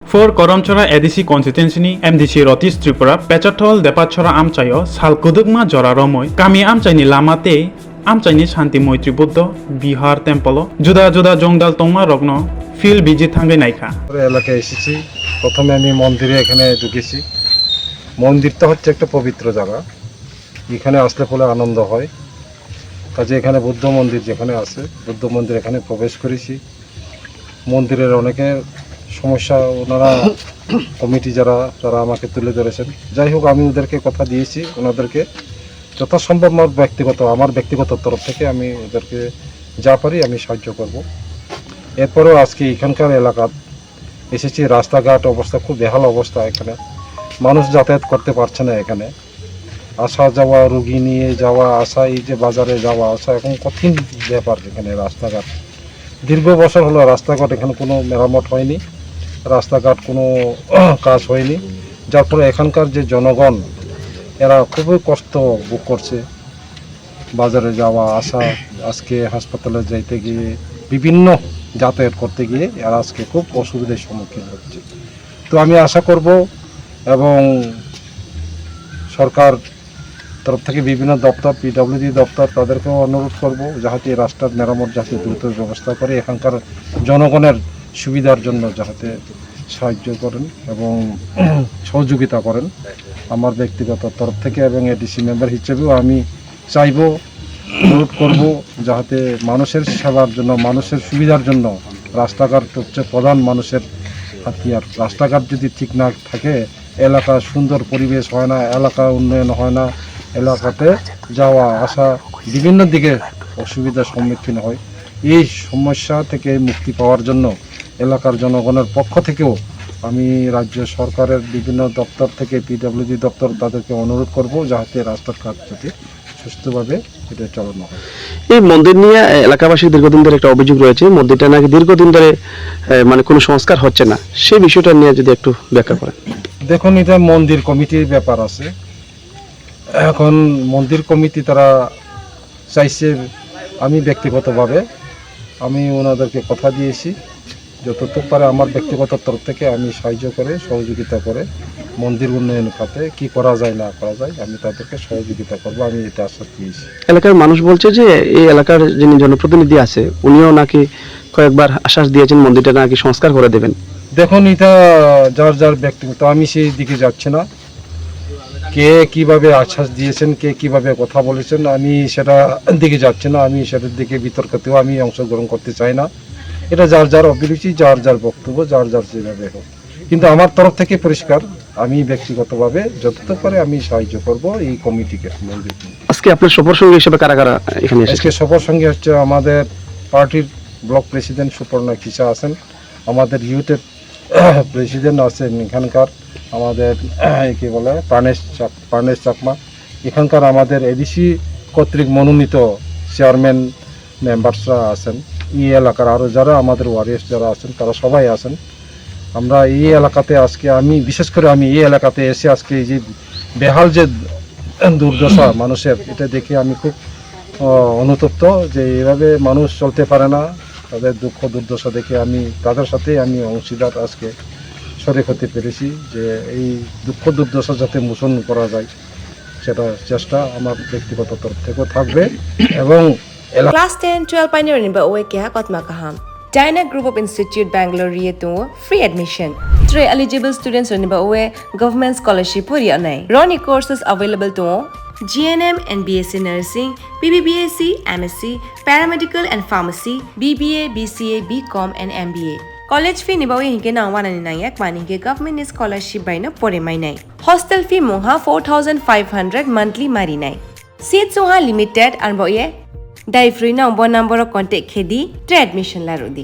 For Koromchora ADC constituency ni MDC Rotis Tripura Pechatol Depachora Amchayo Salkudukma Jora Romoy Kami Amchaini Lamate Amchaini Shanti Moitri Buddha Bihar Templo Juda Juda Jongdal Tongma Rogno Fil Biji Thangai Naika এলাকায় এসেছি প্রথমে আমি মন্দিরে এখানে ঢুকেছি মন্দিরটা হচ্ছে একটা পবিত্র জায়গা এখানে আসলে পরে আনন্দ হয় কাজে এখানে বুদ্ধ মন্দির যেখানে আছে বুদ্ধ মন্দির এখানে প্রবেশ করেছি মন্দিরের অনেকে সমস্যা ওনারা কমিটি যারা আমাকে তুলে ধরেছেন যাই হোক আমি ওদেরকে কথা দিয়েছি ওনাদেরকে যথাসম্ভব আমার ব্যক্তিগত তরফ থেকে আমি ওদেরকে যা পারি আমি সাহায্য করব এরপরেও আজকে এখানকার এলাকা এসেছি রাস্তাঘাট অবস্থা খুব বেহাল অবস্থা এখানে মানুষ যাতায়াত করতে পারছে না এখানে আসা যাওয়া রুগী নিয়ে যাওয়া আসা এই যে বাজারে যাওয়া আসা এখন কঠিন ব্যাপার এখানে রাস্তাঘাট দীর্ঘ বছর হলো রাস্তাঘাট এখানে কোনো মেরামত হয়নি রাস্তাঘাট কোনো কাজ হয়নি যার ফলে এখানকার যে জনগণ এরা খুবই কষ্ট ভোগ করছে বাজারে যাওয়া আসা আজকে হাসপাতালে যাইতে গিয়ে বিভিন্ন যাতায়াত করতে গিয়ে এরা আজকে খুব অসুবিধার সম্মুখীন হচ্ছে তো আমি আশা করব এবং সরকার তরফ থেকে বিভিন্ন দপ্তর পিডব্লিউডি দপ্তর তাদেরকেও অনুরোধ করব যাতে রাস্তার মেরামত যাতে দ্রুত ব্যবস্থা করে এখানকার জনগণের সুবিধার জন্য যাতে সাহায্য করেন এবং সহযোগিতা করেন আমার ব্যক্তিগত তরফ থেকে এবং এডিসি মেম্বার হিসেবেও আমি চাইব অনুরোধ করব যাতে মানুষের সেবার জন্য মানুষের সুবিধার জন্য রাস্তাঘাট হচ্ছে প্রধান মানুষের হাতিয়ার রাস্তাঘাট যদি ঠিক না থাকে এলাকা সুন্দর পরিবেশ হয় না এলাকা উন্নয়ন হয় না এলাকাতে যাওয়া আসা বিভিন্ন দিকে অসুবিধার সম্মুখীন হয় এই সমস্যা থেকে মুক্তি পাওয়ার জন্য এলাকার জনগণের পক্ষ থেকেও আমি রাজ্য সরকারের বিভিন্ন দপ্তর থেকে পিডব্লিউডি দপ্তর তাদেরকে অনুরোধ করব যাতে রাস্তাঘাট যাতে সুস্থভাবে এটা চালানো হয় এই মন্দির নিয়ে এলাকাবাসীর দীর্ঘদিন ধরে একটা অভিযোগ রয়েছে মন্দিরটা নাকি দীর্ঘদিন ধরে মানে কোনো সংস্কার হচ্ছে না সেই বিষয়টা নিয়ে যদি একটু ব্যাখ্যা করেন দেখুন এটা মন্দির কমিটির ব্যাপার আছে এখন মন্দির কমিটি তারা চাইছে আমি ব্যক্তিগতভাবে আমি ওনাদেরকে কথা দিয়েছি যতটুকু পারে আমার ব্যক্তিগত তরফ থেকে আমি সাহায্য করে সহযোগিতা করে মন্দির উন্নয়ন খাতে কি করা যায় না করা যায় আমি তাদেরকে সহযোগিতা করবো আমি এটা আশ্বাস দিয়েছি এলাকার মানুষ বলছে যে এই এলাকার যিনি জনপ্রতিনিধি আছে উনিও নাকি কয়েকবার আশ্বাস দিয়েছেন মন্দিরটা নাকি সংস্কার করে দেবেন দেখুন এটা যার যার ব্যক্তিগত আমি সেই দিকে যাচ্ছি না কে কিভাবে আশ্বাস দিয়েছেন কে কিভাবে কথা বলেছেন আমি সেটা দিকে যাচ্ছি না আমি সেটার দিকে বিতর্কতেও আমি অংশগ্রহণ করতে চাই না এটা যার যার অভিরুচি যার যার বক্তব্য যার যার যেভাবে হোক কিন্তু আমার তরফ থেকে পরিষ্কার আমি ব্যক্তিগতভাবে যতটুকু পারে আমি সাহায্য করব এই কমিটিকে মন্দির আজকে আপনার সফর সঙ্গী হিসেবে কারা কারা এখানে এসেছে আজকে সফর সঙ্গে হচ্ছে আমাদের পার্টির ব্লক প্রেসিডেন্ট সুপর্ণা খিসা আছেন আমাদের ইউথের প্রেসিডেন্ট আছেন এখানকার আমাদের কি বলে প্রাণেশ চাকমা এখানকার আমাদের এডিসি কর্তৃক মনোনীত চেয়ারম্যান মেম্বার্সরা আছেন এই এলাকার আরও যারা আমাদের ওয়ারিয়ার্স যারা আছেন তারা সবাই আছেন আমরা এই এলাকাতে আজকে আমি বিশেষ করে আমি এই এলাকাতে এসে আজকে এই যে বেহাল যে দুর্দশা মানুষের এটা দেখে আমি খুব অনুতপ্ত যে এইভাবে মানুষ চলতে পারে না তাদের দুঃখ দুর্দশা দেখে আমি তাদের সাথে আমি অংশীদার আজকে শরিক হতে পেরেছি যে এই দুঃখ দুর্দশা যাতে মোচন করা যায় সেটা চেষ্টা আমার ব্যক্তিগত তরফ থেকেও থাকবে এবং Class 10, 12 pioneering ba oe kya kotma kaham. Dyna Group of Institute Bangalore riyetu free admission. 3 eligible students ba oe government scholarship puri anai. Roni courses available to GNM and BSc Nursing, BBBAC, MSc, Paramedical and Pharmacy, BBA, BCA, BCom and MBA. College fee nibawe hinke na 199 mani ke government scholarship by na pore mai nai. Hostel fee moha 4500 monthly mari nai. Seats moha limited and boye Dai free number contact khedi admission la rodi.